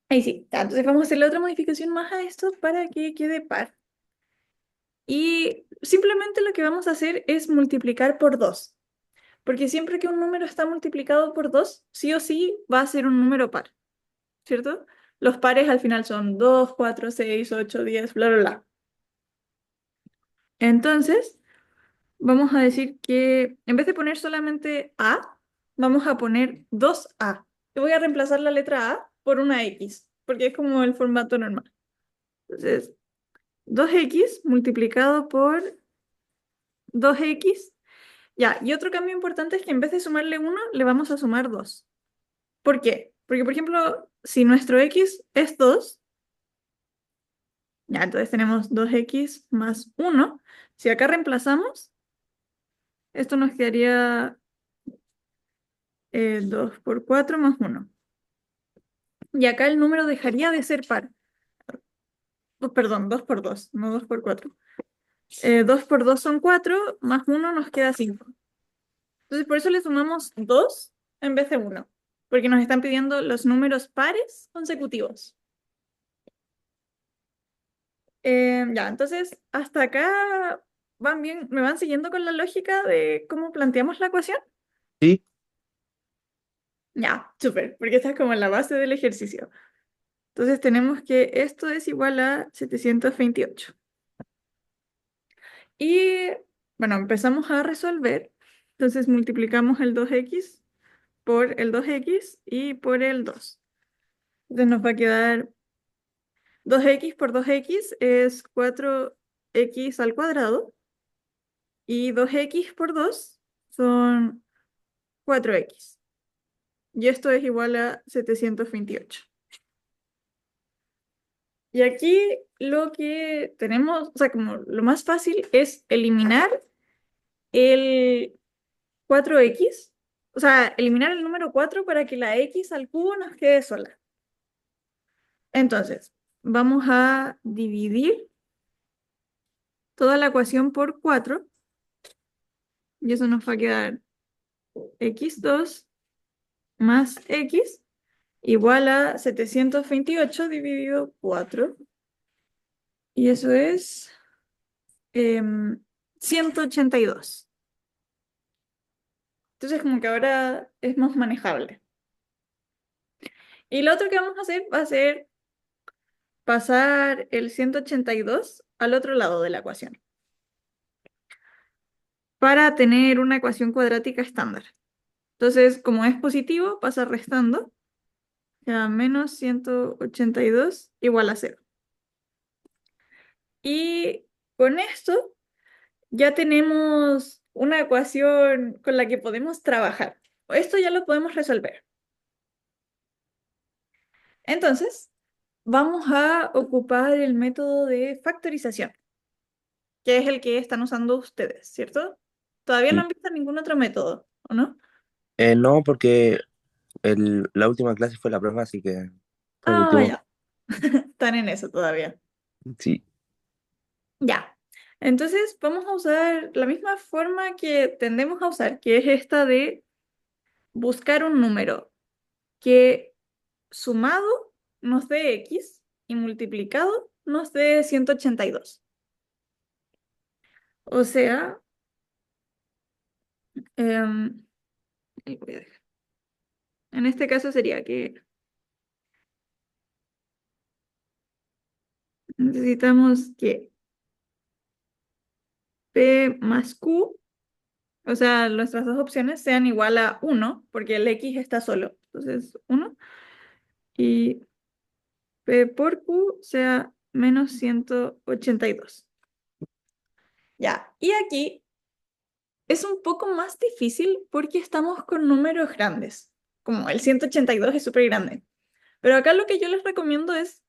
Ahí sí. Ya, entonces vamos a hacerle otra modificación más a esto para que quede par. Y simplemente lo que vamos a hacer es multiplicar por 2. Porque siempre que un número está multiplicado por 2, sí o sí va a ser un número par, ¿cierto? Los pares al final son 2, 4, 6, 8, 10, bla, bla, bla. Entonces, vamos a decir que en vez de poner solamente A, vamos a poner 2A. Y voy a reemplazar la letra A por una X, porque es como el formato normal. Entonces, 2X multiplicado por 2X. Ya, y otro cambio importante es que en vez de sumarle 1, le vamos a sumar 2. ¿Por qué? Porque, por ejemplo, si nuestro X es 2, ya, entonces tenemos 2X más 1. Si acá reemplazamos, esto nos quedaría 2 por 4 más 1. Y acá el número dejaría de ser par. Oh, perdón, 2 por 2, no 2 por 4. 2 por 2 son 4, más 1 nos queda 5. Entonces por eso le sumamos 2 en vez de 1, porque nos están pidiendo los números pares consecutivos. Ya, entonces hasta acá van bien, ¿me van siguiendo con la lógica de cómo planteamos la ecuación? Sí, Ya, súper, porque esta es como la base del ejercicio. Entonces tenemos que esto es igual a 728. Y bueno, empezamos a resolver. Entonces multiplicamos el 2x por el 2x y por el 2. Entonces nos va a quedar 2x por 2x es 4x al cuadrado y 2x por 2 son 4x. Y esto es igual a 728. Y aquí lo que tenemos, o sea, como lo más fácil es eliminar el 4x, o sea, eliminar el número 4 para que la x al cubo nos quede sola. Entonces, vamos a dividir toda la ecuación por 4 y eso nos va a quedar x2 más x igual a 728 dividido 4 y eso es 182. Entonces, como que ahora es más manejable. Y lo otro que vamos a hacer va a ser pasar el 182 al otro lado de la ecuación para tener una ecuación cuadrática estándar. Entonces, como es positivo, pasa restando. Ya menos 182 igual a cero. Y con esto ya tenemos una ecuación con la que podemos trabajar. Esto ya lo podemos resolver. Entonces, vamos a ocupar el método de factorización, que es el que están usando ustedes, ¿cierto? Todavía no sí. han visto ningún otro método, ¿o no? No, porque la última clase fue la prueba, así que fue el Ah, último. ya. Están en eso todavía. Sí. Ya. Entonces, vamos a usar la misma forma que tendemos a usar, que es esta de buscar un número que sumado nos dé x y multiplicado nos dé 182. O sea, ahí voy a dejar. En este caso sería que necesitamos que p más q, o sea, nuestras dos opciones sean igual a 1, porque el x está solo. Entonces, 1. Y p por q sea menos 182. Ya, y aquí es un poco más difícil porque estamos con números grandes, como el 182 es súper grande. Pero acá lo que yo les recomiendo es,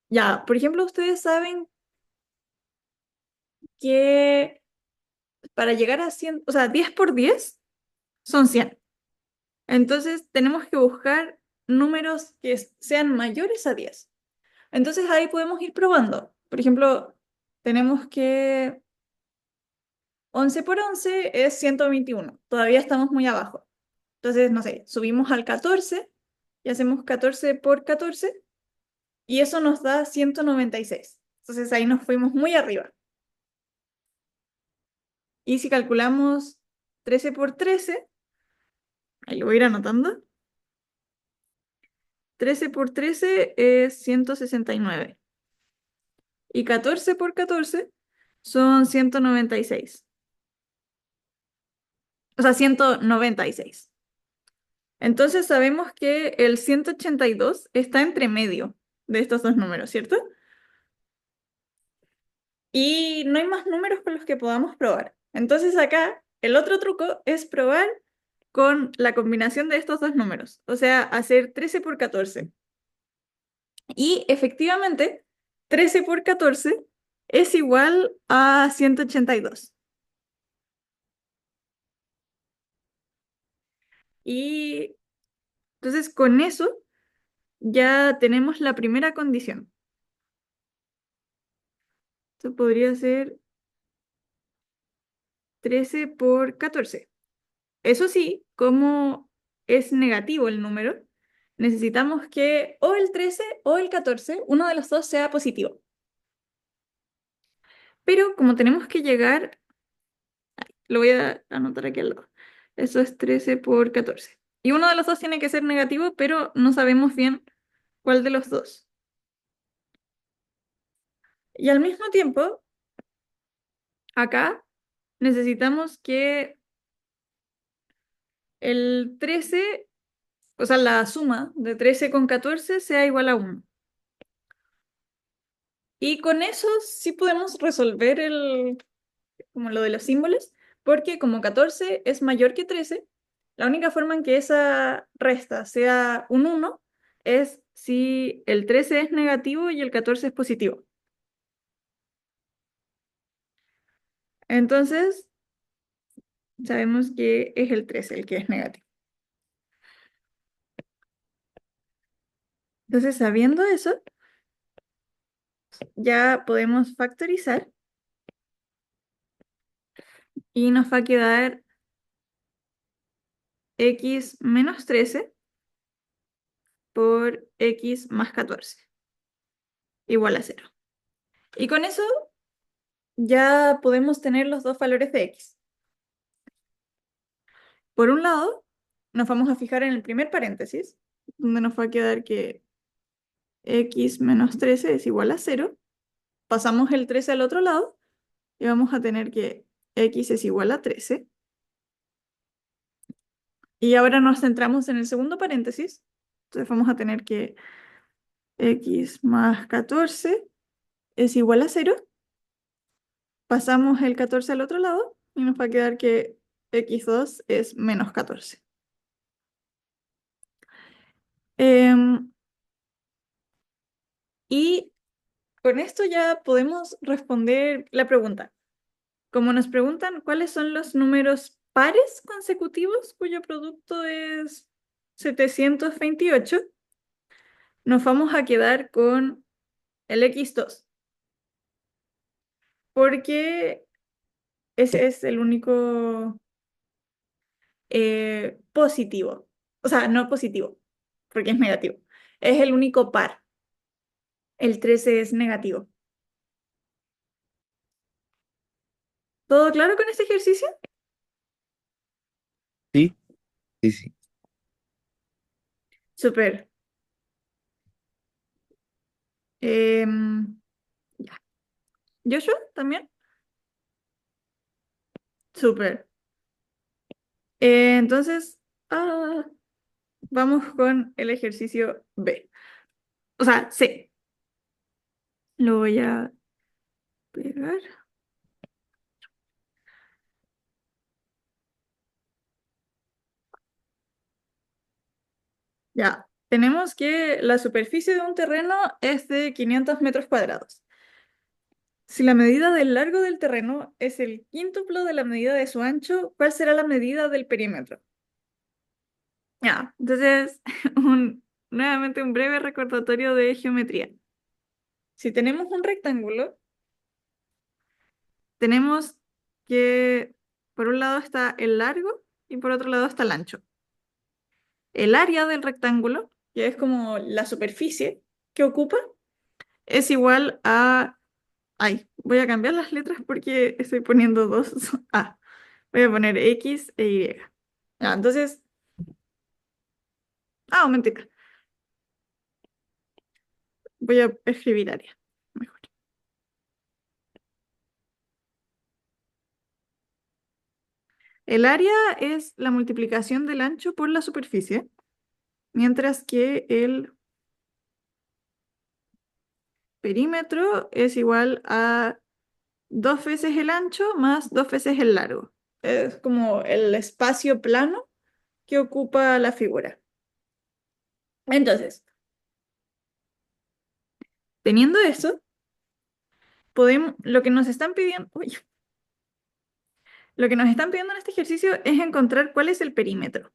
ya, por ejemplo, ustedes saben que para llegar a 100, o sea, 10 por 10 son 100. Entonces tenemos que buscar números que sean mayores a 10. Entonces ahí podemos ir probando. Por ejemplo, tenemos que 11 por 11 es 121. Todavía estamos muy abajo. Entonces, no sé, subimos al 14 y hacemos 14 por 14 y eso nos da 196. Entonces ahí nos fuimos muy arriba. Y si calculamos 13 por 13, ahí lo voy a ir anotando, 13 por 13 es 169 y 14 por 14 son 196. O sea, 196. Entonces sabemos que el 182 está entre medio de estos dos números, ¿cierto? Y no hay más números con los que podamos probar. Entonces acá el otro truco es probar con la combinación de estos dos números, o sea, hacer 13 por 14. Y efectivamente, 13 por 14 es igual a 182. Y entonces con eso ya tenemos la primera condición. Esto podría ser 13 por 14. Eso sí, como es negativo el número, necesitamos que o el 13 o el 14, uno de los dos sea positivo. Pero como tenemos que llegar, lo voy a anotar aquí al lado. Eso es 13 por 14. Y uno de los dos tiene que ser negativo, pero no sabemos bien cuál de los dos. Y al mismo tiempo, acá necesitamos que el 13, o sea, la suma de 13 con 14 sea igual a 1. Y con eso sí podemos resolver como lo de los símbolos, porque como 14 es mayor que 13, la única forma en que esa resta sea un 1 es si el 13 es negativo y el 14 es positivo. Entonces, sabemos que es el 13 el que es negativo. Entonces, sabiendo eso, ya podemos factorizar y nos va a quedar x menos 13 por x más 14 igual a 0. Y con eso ya podemos tener los dos valores de x. Por un lado, nos vamos a fijar en el primer paréntesis, donde nos va a quedar que x menos 13 es igual a 0. Pasamos el 13 al otro lado y vamos a tener que x es igual a 13. Y ahora nos centramos en el segundo paréntesis. Entonces vamos a tener que x más 14 es igual a 0. Pasamos el 14 al otro lado y nos va a quedar que x2 es menos 14. Em, y con esto ya podemos responder la pregunta. Como nos preguntan cuáles son los números pares consecutivos cuyo producto es 728, nos vamos a quedar con el x2, porque ese es el único positivo. O sea, no positivo, porque es negativo. Es el único par. El 13 es negativo. ¿Todo claro con este ejercicio? Sí, sí, sí. Súper. Em, ¿Joshua también? Súper. Entonces, ah, vamos con el ejercicio B. O sea, C. Lo voy a pegar. Ya. Tenemos que la superficie de un terreno es de 500 metros cuadrados. Si la medida del largo del terreno es el quíntuplo de la medida de su ancho, ¿cuál será la medida del perímetro? Ya, entonces, nuevamente un breve recordatorio de geometría. Si tenemos un rectángulo, tenemos que por un lado está el largo y por otro lado está el ancho. El área del rectángulo que es como la superficie que ocupa, es igual a... Ay, voy a cambiar las letras porque estoy poniendo dos A. Voy a poner X e Y. Ah, entonces... Ah, mentira. Voy a escribir área. Mejor. El área es la multiplicación del ancho por la superficie, mientras que el perímetro es igual a dos veces el ancho más dos veces el largo. Es como el espacio plano que ocupa la figura. Entonces, teniendo eso, podemos, lo que nos están pidiendo, uy, lo que nos están pidiendo en este ejercicio es encontrar cuál es el perímetro.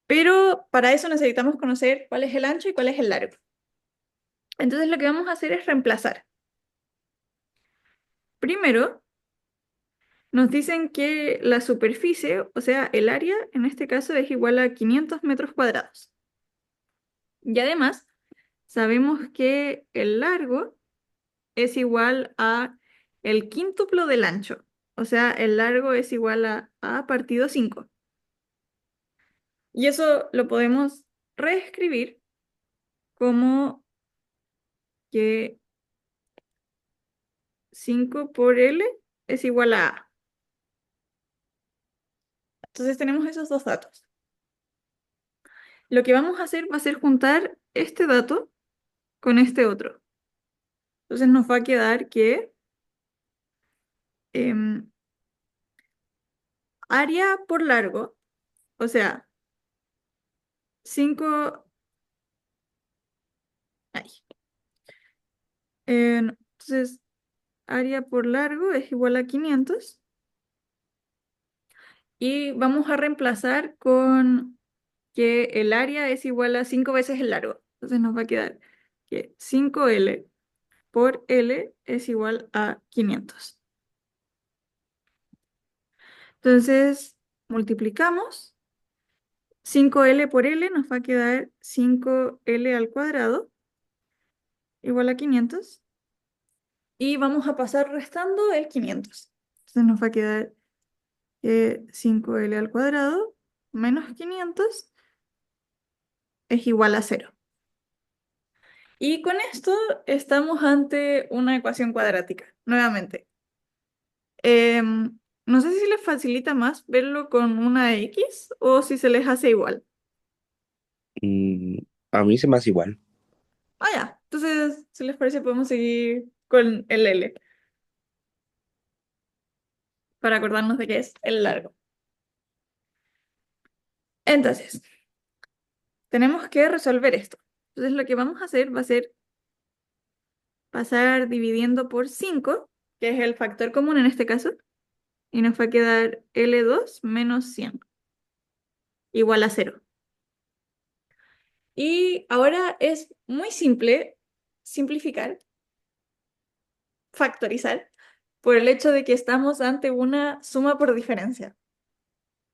Pero para eso necesitamos conocer cuál es el ancho y cuál es el largo. Entonces lo que vamos a hacer es reemplazar. Primero, nos dicen que la superficie, o sea, el área, en este caso es igual a 500 metros cuadrados. Y además, sabemos que el largo es igual a el quíntuplo del ancho. O sea, el largo es igual a A partido 5. Y eso lo podemos reescribir como que 5 por L es igual a A. Entonces tenemos esos dos datos. Lo que vamos a hacer va a ser juntar este dato con este otro. Entonces nos va a quedar que em, área por largo, o sea, 5... Ay. No, entonces, área por largo es igual a 500. Y vamos a reemplazar con que el área es igual a 5 veces el largo. Entonces nos va a quedar que 5L por L es igual a 500. Entonces, multiplicamos. 5L por L nos va a quedar 5L al cuadrado igual a 500. Y vamos a pasar restando el 500. Entonces nos va a quedar 5L al cuadrado menos 500 es igual a 0. Y con esto estamos ante una ecuación cuadrática, nuevamente. No sé si les facilita más verlo con una X o si se les hace igual. Mm, a mí se me hace igual. Ah, ya. Entonces, si les parece, podemos seguir con el L para acordarnos de qué es el largo. Entonces, tenemos que resolver esto. Entonces, lo que vamos a hacer va a ser pasar dividiendo por 5, que es el factor común en este caso, y nos va a quedar L2 menos 100, igual a 0. Y ahora es muy simple simplificar, factorizar, por el hecho de que estamos ante una suma por diferencia.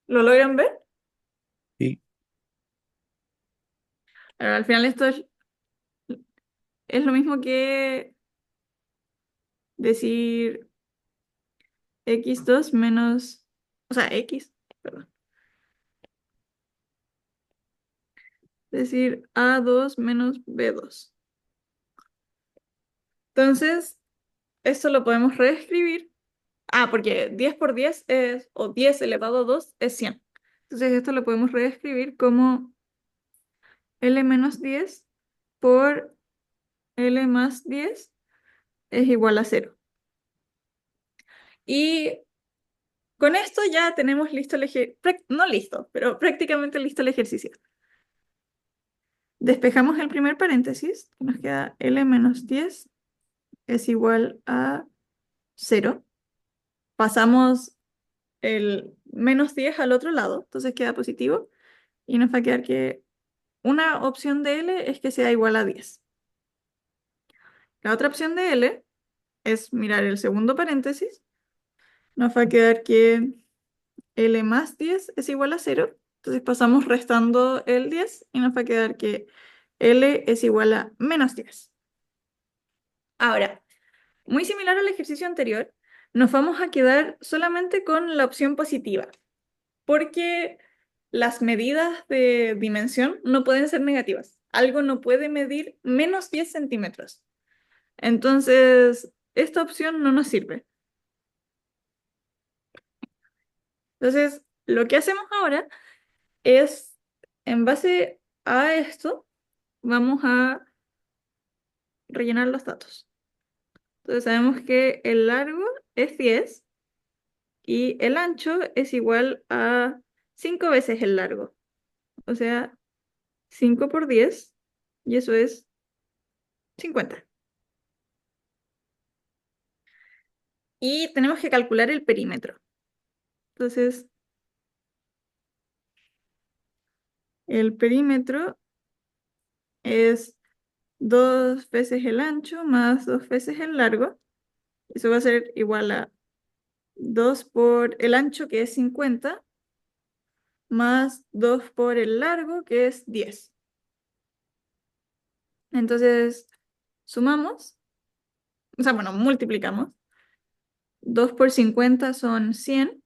¿Lo logran ver? Sí. Pero al final esto es lo mismo que decir x2 menos, o sea, x, perdón. Decir a2 menos b2. Entonces, esto lo podemos reescribir. Ah, porque 10 por 10 es, o 10 elevado a 2 es 100. Entonces, esto lo podemos reescribir como L menos 10 por L más 10 es igual a 0. Y con esto ya tenemos listo el ejercicio, no listo, pero prácticamente listo el ejercicio. Despejamos el primer paréntesis, que nos queda L menos 10 es igual a 0. Pasamos el menos 10 al otro lado, entonces queda positivo. Y nos va a quedar que una opción de L es que sea igual a 10. La otra opción de L es mirar el segundo paréntesis. Nos va a quedar que L más 10 es igual a 0. Entonces pasamos restando el 10 y nos va a quedar que L es igual a -10. Ahora, muy similar al ejercicio anterior, nos vamos a quedar solamente con la opción positiva, porque las medidas de dimensión no pueden ser negativas. Algo no puede medir menos 10 centímetros. Entonces, esta opción no nos sirve. Entonces, lo que hacemos ahora es, en base a esto, vamos a rellenar los datos. Entonces, sabemos que el largo es 10 y el ancho es igual a 5 veces el largo. O sea, 5 por 10, y eso es 50. Y tenemos que calcular el perímetro. Entonces, el perímetro es 2 veces el ancho más 2 veces el largo. Eso va a ser igual a 2 por el ancho, que es 50, más 2 por el largo, que es 10. Entonces, sumamos, o sea, bueno, multiplicamos. 2 por 50 son 100,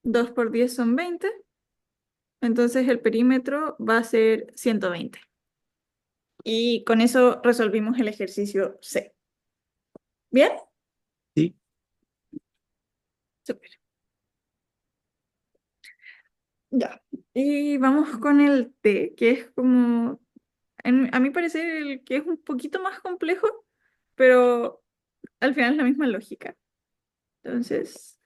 2 por 10 son 20, entonces el perímetro va a ser 120. Y con eso resolvimos el ejercicio C. ¿Bien? Sí, Súper. Ya. Y vamos con el T, que es como, a mi parecer, el que es un poquito más complejo, pero al final es la misma lógica. Entonces,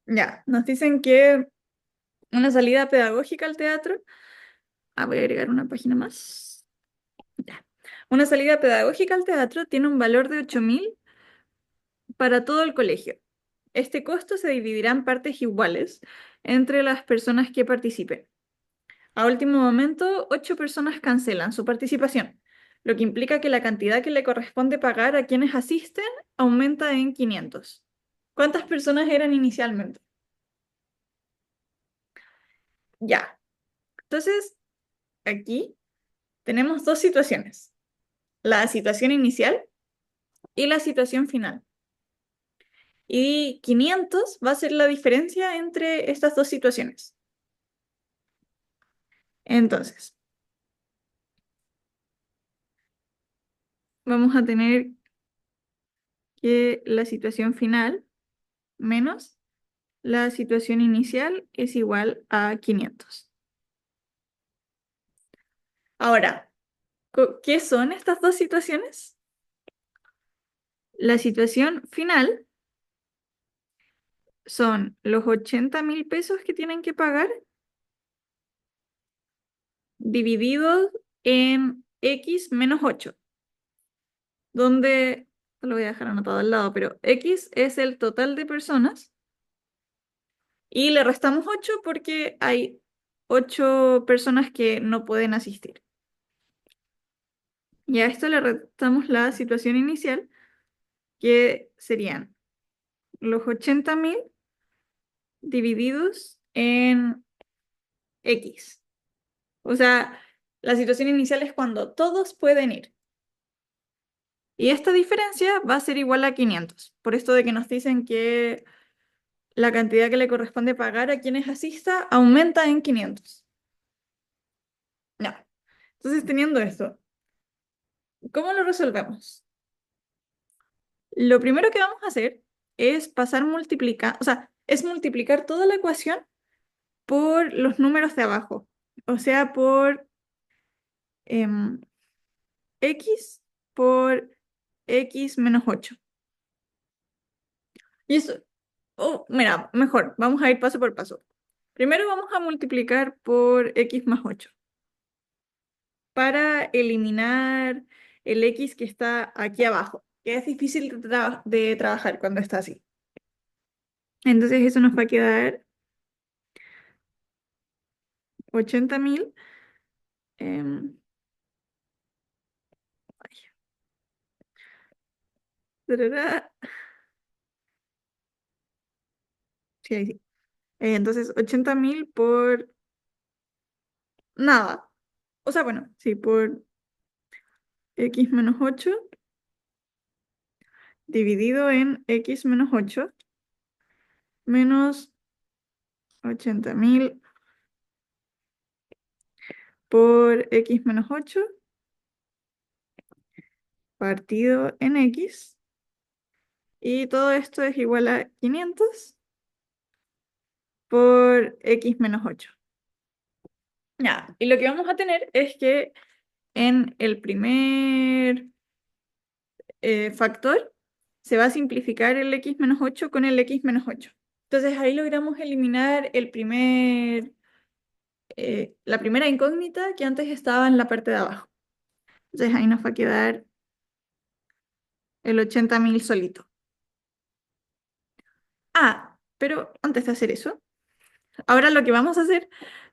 ya, nos dicen que una salida pedagógica al teatro. Voy a agregar una página más. Ya. Una salida pedagógica al teatro tiene un valor de 8.000 para todo el colegio. Este costo se dividirá en partes iguales entre las personas que participen. A último momento, 8 personas cancelan su participación, lo que implica que la cantidad que le corresponde pagar a quienes asisten aumenta en 500. ¿Cuántas personas eran inicialmente? Ya. Entonces, aquí tenemos dos situaciones: la situación inicial y la situación final. Y 500 va a ser la diferencia entre estas dos situaciones. Entonces, vamos a tener que la situación final menos la situación inicial es igual a 500. Ahora, ¿qué son estas dos situaciones? La situación final son los 80.000 pesos que tienen que pagar divididos en x menos 8, donde, lo voy a dejar anotado al lado, pero x es el total de personas y le restamos 8 porque hay 8 personas que no pueden asistir. Y a esto le restamos la situación inicial, que serían los 80.000 divididos en X. O sea, la situación inicial es cuando todos pueden ir. Y esta diferencia va a ser igual a 500. Por esto de que nos dicen que la cantidad que le corresponde pagar a quienes asista aumenta en 500. No. Entonces, teniendo esto, ¿cómo lo resolvemos? Lo primero que vamos a hacer es o sea, es multiplicar toda la ecuación por los números de abajo. O sea, por em, x por x menos 8. Y eso, mira, mejor, vamos a ir paso por paso. Primero vamos a multiplicar por x más 8 para eliminar el x que está aquí abajo, que es difícil de trabajar cuando está así. Entonces eso nos va a quedar 80.000. em, Tarará. Sí, ahí sí. Entonces, 80.000 por nada. O sea, bueno, sí, por x menos 8 dividido en x menos 8 menos 80.000 por x menos 8 partido en x. Y todo esto es igual a 500 por x menos 8. Ya, y lo que vamos a tener es que en el primer factor se va a simplificar el x menos 8 con el x menos 8. Entonces ahí logramos eliminar la primera incógnita que antes estaba en la parte de abajo. Entonces ahí nos va a quedar el 80.000 solito. Ah, pero antes de hacer eso, ahora lo que vamos a hacer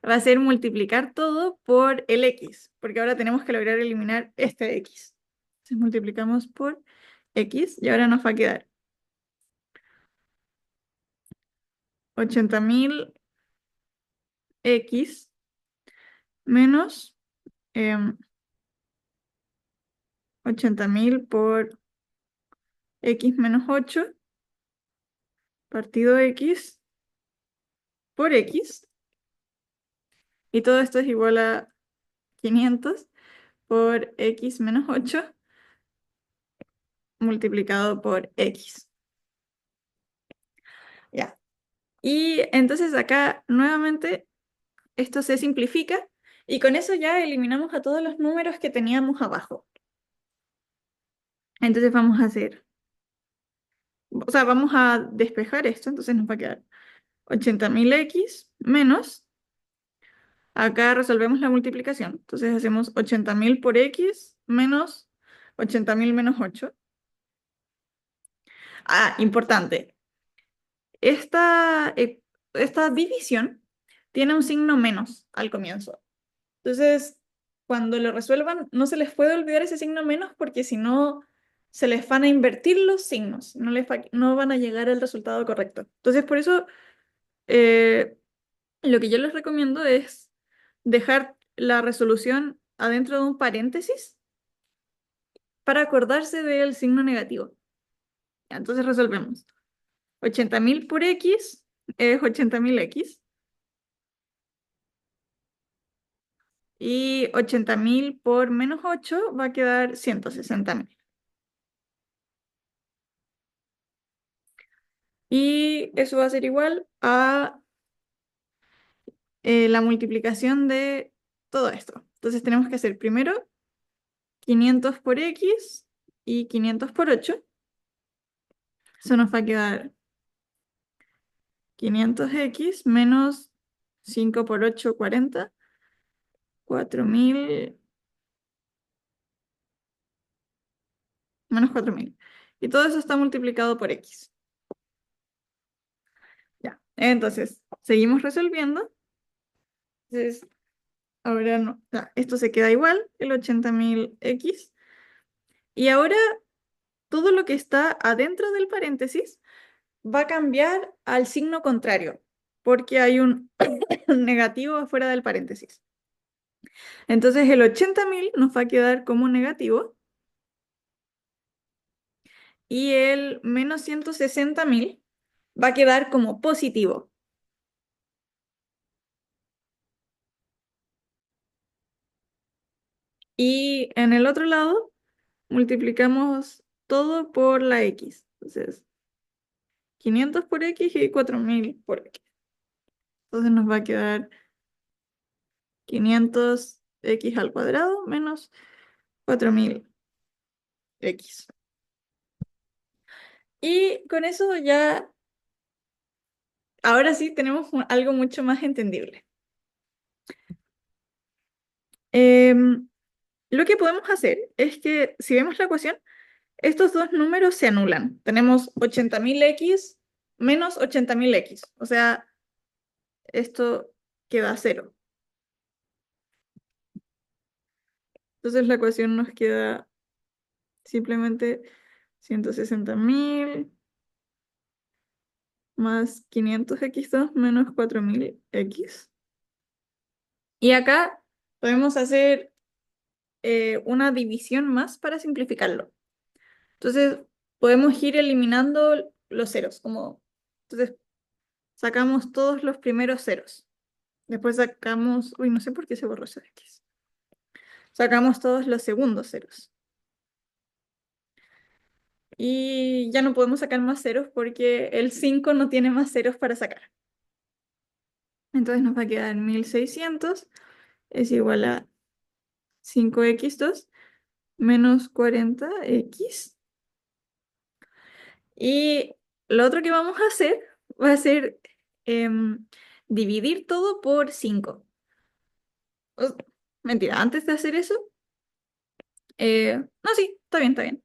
va a ser multiplicar todo por el x, porque ahora tenemos que lograr eliminar este x. Entonces multiplicamos por x y ahora nos va a quedar 80.000 x menos 80.000 por x menos 8 partido x por x. Y todo esto es igual a 500 por x menos 8 multiplicado por x. Ya. Y entonces acá nuevamente esto se simplifica y con eso ya eliminamos a todos los números que teníamos abajo. Entonces vamos a hacer, o sea, vamos a despejar esto, entonces nos va a quedar 80.000 x menos, acá resolvemos la multiplicación, entonces hacemos 80.000 por x menos 80.000 menos 8. Ah, importante, esta división tiene un signo menos al comienzo. Entonces, cuando lo resuelvan, no se les puede olvidar ese signo menos porque si no, se les van a invertir los signos, no van a llegar al resultado correcto. Entonces, por eso, eh, lo que yo les recomiendo es dejar la resolución adentro de un paréntesis para acordarse del signo negativo. Entonces, resolvemos. 80.000 por x es 80.000 x. Y 80.000 por menos 8 va a quedar 160.000. Y eso va a ser igual a la multiplicación de todo esto. Entonces tenemos que hacer primero 500 por x y 500 por 8. Eso nos va a quedar 500x menos 5 por 8, 40. 4.000 menos 4.000. Y todo eso está multiplicado por x. Ya, entonces seguimos resolviendo. Entonces ahora no, esto se queda igual, el 80.000 x. Y ahora todo lo que está adentro del paréntesis va a cambiar al signo contrario, porque hay un negativo afuera del paréntesis. Entonces el 80.000 nos va a quedar como negativo y el menos 160.000 va a quedar como positivo. Y en el otro lado multiplicamos todo por la x. Entonces 500 por x y 4.000 por x. Entonces nos va a quedar 500x al cuadrado menos 4.000x. Y con eso ya, ahora sí tenemos algo mucho más entendible. Em, lo que podemos hacer es que si vemos la ecuación, estos dos números se anulan. Tenemos 80.000x menos 80.000x. O sea, esto queda a cero. Entonces la ecuación nos queda simplemente 160.000 más 500x2 menos 4.000x. Y acá podemos hacer una división más para simplificarlo. Entonces, podemos ir eliminando los ceros, entonces sacamos todos los primeros ceros. Después sacamos, uy, no sé por qué se borró esa X. Sacamos todos los segundos ceros. Y ya no podemos sacar más ceros porque el 5 no tiene más ceros para sacar. Entonces nos va a quedar 1600 es igual a 5x2 menos 40x. Y lo otro que vamos a hacer va a ser dividir todo por 5. Mentira, antes de hacer eso, no, sí, está bien, está bien.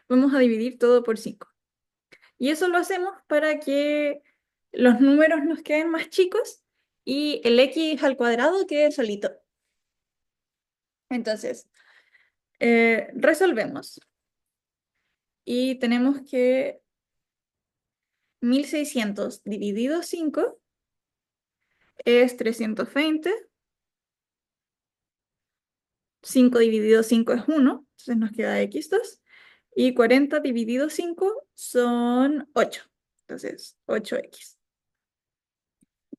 Vamos a dividir todo por 5. Y eso lo hacemos para que los números nos queden más chicos y el x al cuadrado quede solito. Entonces, resolvemos. Y tenemos que 1600 dividido 5 es 320. 5 dividido 5 es 1, entonces nos queda x2. Y 40 dividido 5 son 8, entonces 8x.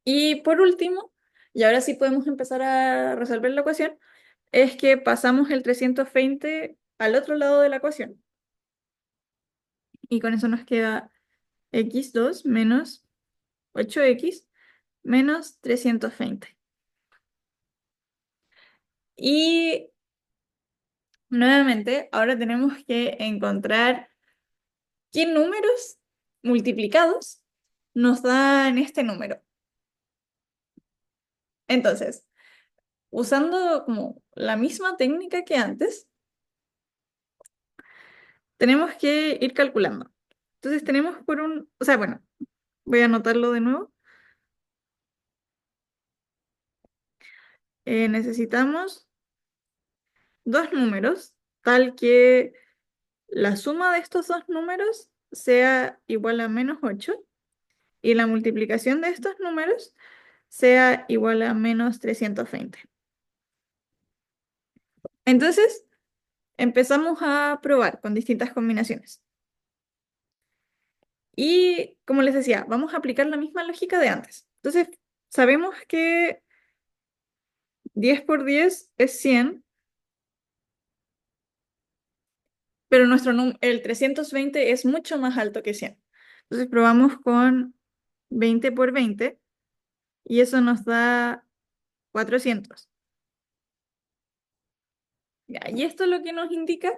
Y por último, y ahora sí podemos empezar a resolver la ecuación, es que pasamos el 320 al otro lado de la ecuación. Y con eso nos queda x2 menos 8x menos 320. Y nuevamente, ahora tenemos que encontrar qué números multiplicados nos dan este número. Entonces, usando como la misma técnica que antes, tenemos que ir calculando. Entonces tenemos o sea, bueno, voy a anotarlo de nuevo. Necesitamos dos números, tal que la suma de estos dos números sea igual a menos 8 y la multiplicación de estos números sea igual a menos 320. Entonces, empezamos a probar con distintas combinaciones. Y como les decía, vamos a aplicar la misma lógica de antes. Entonces, sabemos que 10 por 10 es 100, pero el 320 es mucho más alto que 100. Entonces, probamos con 20 por 20 y eso nos da 400. Ya, y esto lo que nos indica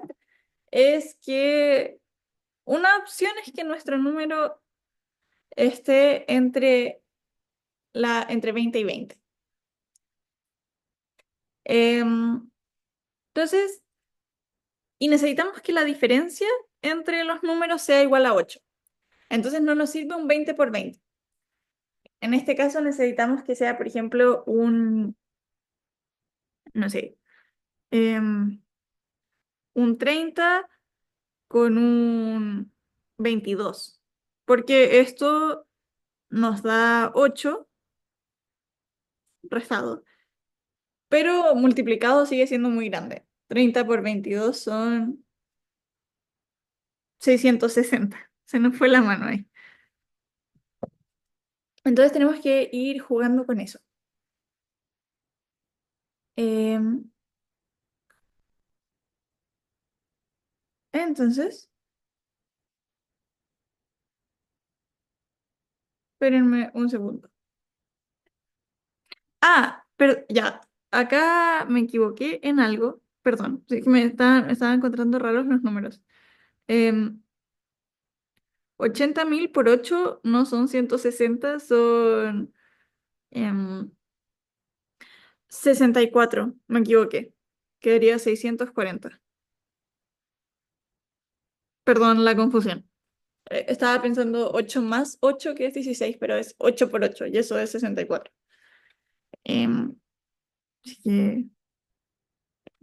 es que una opción es que nuestro número esté entre 20 y 20. Em, entonces, y necesitamos que la diferencia entre los números sea igual a 8. Entonces no nos sirve un 20 por 20. En este caso necesitamos que sea, por ejemplo, no sé, em, un 30 con un 22. Porque esto nos da 8 restado, pero multiplicado sigue siendo muy grande. 30 por 22 son 660. Se nos fue la mano ahí. Entonces tenemos que ir jugando con eso. Em, entonces, espérenme un segundo. Ah, pero ya, acá me equivoqué en algo. Perdón, sí que me estaban encontrando raros los números. Em, 80.000 por 8 no son 160, son 64. Me equivoqué. Quedaría 640. Perdón la confusión. Estaba pensando 8 más 8 que es 16, pero es 8 por 8 y eso es 64. Em, Así que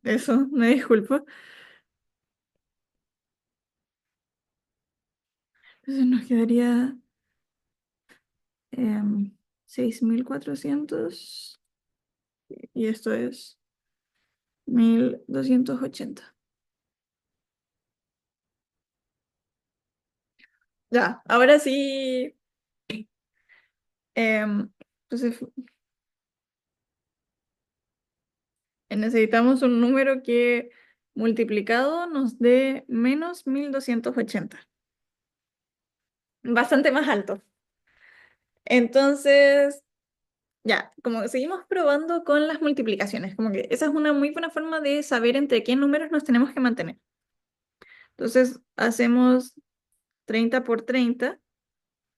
eso, me disculpo. Entonces nos quedaría 6.400 y esto es 1.280. Ya, ahora sí. Entonces necesitamos un número que multiplicado nos dé menos 1.280. Bastante más alto. Entonces, ya, como que seguimos probando con las multiplicaciones, como que esa es una muy buena forma de saber entre qué números nos tenemos que mantener. Entonces, hacemos 30 por 30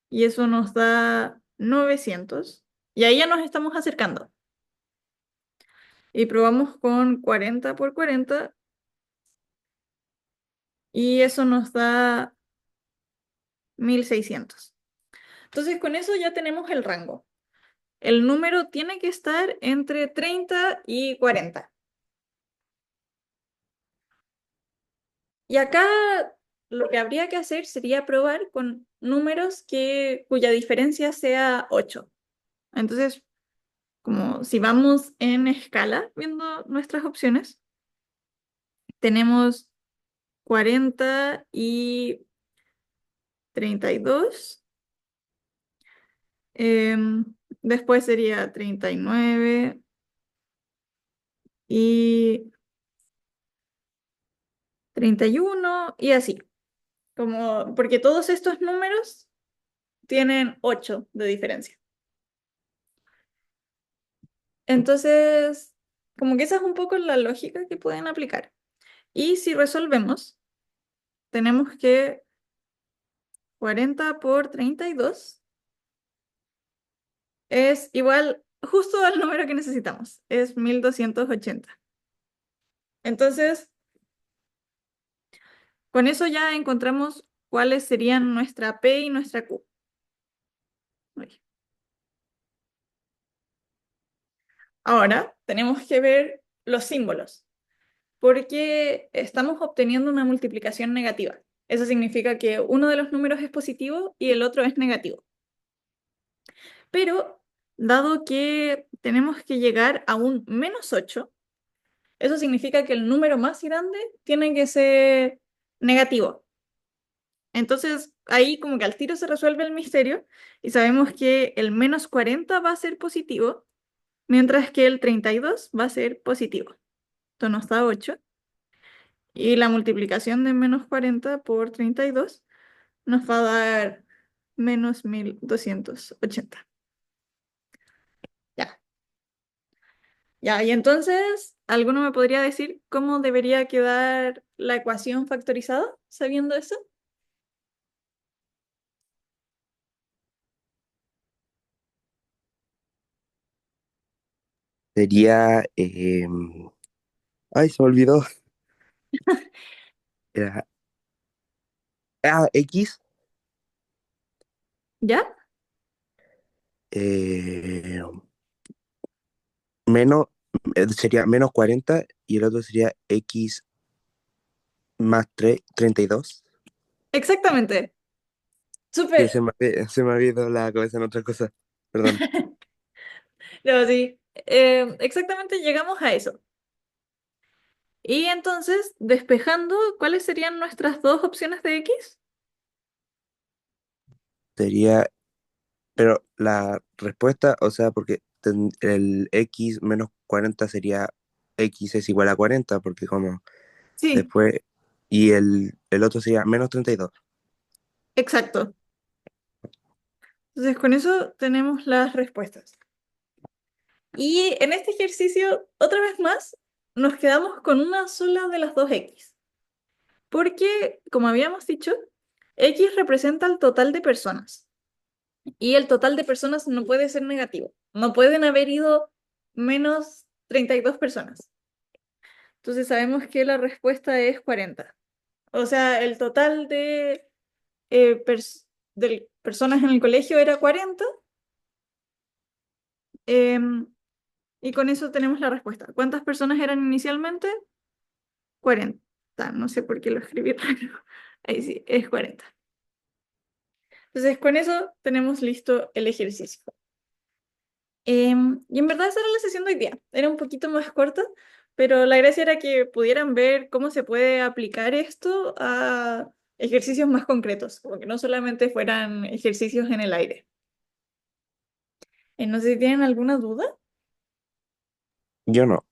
y eso nos da 900. Y ahí ya nos estamos acercando. Y probamos con 40 por 40 y eso nos da 1.600. Entonces, con eso ya tenemos el rango. El número tiene que estar entre 30 y 40. Y acá lo que habría que hacer sería probar con números cuya diferencia sea 8. Entonces, como si vamos en escala viendo nuestras opciones, tenemos 40 y 32. em, Después sería 39 y 31 y así. Como, porque todos estos números tienen 8 de diferencia. Entonces, como que esa es un poco la lógica que pueden aplicar. Y si resolvemos, tenemos que 40 por 32 es igual justo al número que necesitamos, es 1.280. Entonces, con eso ya encontramos cuáles serían nuestra P y nuestra Q. Uy. Ahora tenemos que ver los símbolos, porque estamos obteniendo una multiplicación negativa. Eso significa que uno de los números es positivo y el otro es negativo. Pero, dado que tenemos que llegar a un -8, eso significa que el número más grande tiene que ser negativo. Entonces, ahí como que al tiro se resuelve el misterio y sabemos que el -40 va a ser positivo, mientras que el 32 va a ser positivo. Esto nos da 8. Y la multiplicación de -40 por 32 nos va a dar -1.280. Ya, ya. Y entonces, ¿alguno me podría decir cómo debería quedar la ecuación factorizada sabiendo eso? Sería, ay, se me olvidó. Era X ¿Ya? eh, menos, sería -40 y el otro sería X más 32. Exactamente. Que Súper. se me había ido la cabeza en otra cosa. Perdón. No, sí. Exactamente llegamos a eso. Y entonces, despejando, ¿cuáles serían nuestras dos opciones de X? Sería, pero la respuesta, o sea, porque el X menos 40 sería X es igual a 40 porque como Sí, después, y el otro sería -32. exacto. Entonces, con eso tenemos las respuestas. Y en este ejercicio, otra vez más, nos quedamos con una sola de las dos X. Porque, como habíamos dicho, X representa el total de personas. Y el total de personas no puede ser negativo. No pueden haber ido menos 32 personas. Entonces sabemos que la respuesta es 40. O sea, el total de personas en el colegio era 40. em, y con eso tenemos la respuesta. ¿Cuántas personas eran inicialmente? 40. No sé por qué lo escribí raro. Ahí sí, es 40. Entonces, con eso tenemos listo el ejercicio. Y en verdad esa era la sesión de hoy día. Era un poquito más corta, pero la gracia era que pudieran ver cómo se puede aplicar esto a ejercicios más concretos, como que no solamente fueran ejercicios en el aire. No sé si tienen alguna duda. Yo no.